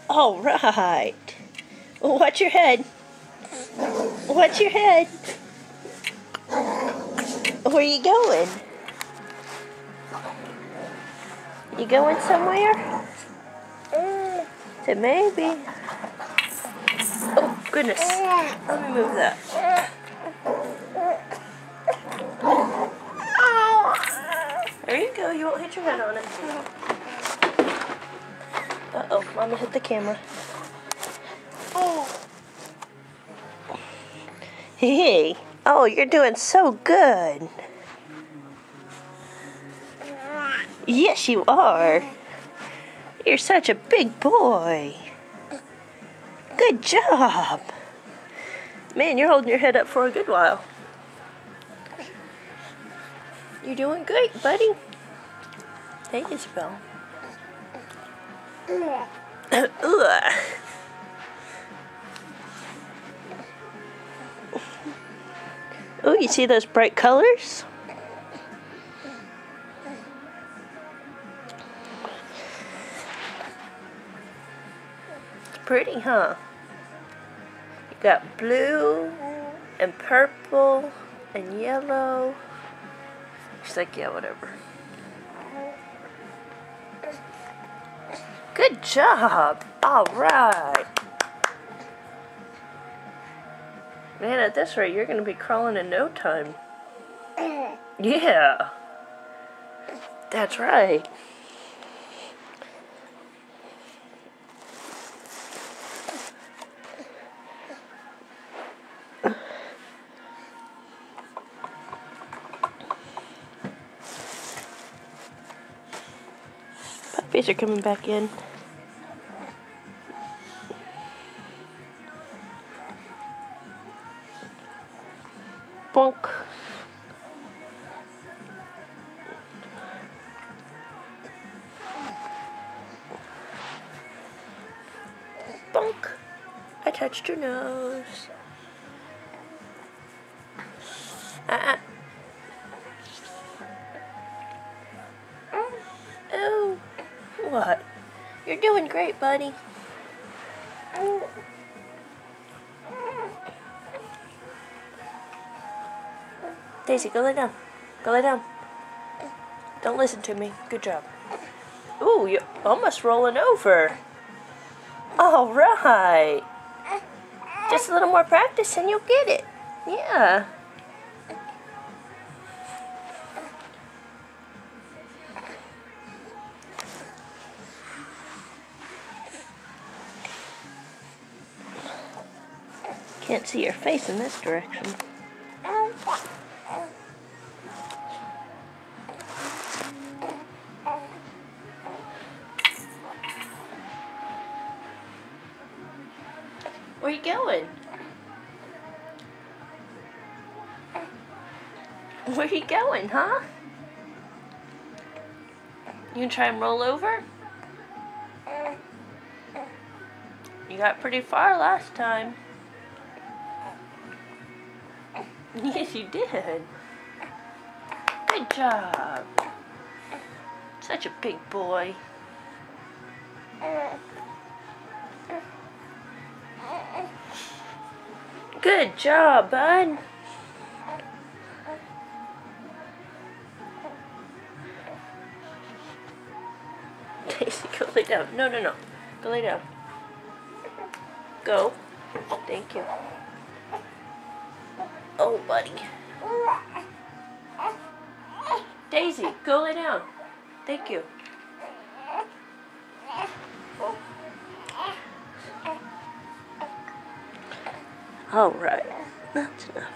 All right. Watch your head. Watch your head. Where you going? You going somewhere? To maybe. Oh, goodness. Let me move that. There you go. You won't hit your head on it. Uh-oh. Mama hit the camera. Hey. Oh, you're doing so good. Yes, you are. You're such a big boy. Good job. Man, you're holding your head up for a good while. You're doing great, buddy. Hey, Isabel. Oh, you see those bright colors? It's pretty, huh? You got blue and purple and yellow. She's like, yeah, whatever. Good job. All right. Man, at this rate, you're going to be crawling in no time. Yeah. That's right. Puppies are coming back in. Bonk. Bonk. I touched your nose. Oh. What? You're doing great, buddy. Daisy, go lay down. Go lay down. Don't listen to me. Good job. Ooh, you're almost rolling over. All right. Just a little more practice and you'll get it. Yeah. Can't see your face in this direction. Where you going? Where you going, huh? You gonna try and roll over? You got pretty far last time. Yes, you did. Good job. Such a big boy. Good job, bud. Daisy, go lay down. No, no, no. Go lay down. Go. Thank you. Oh, buddy. Daisy, go lay down. Thank you. All right. That's enough.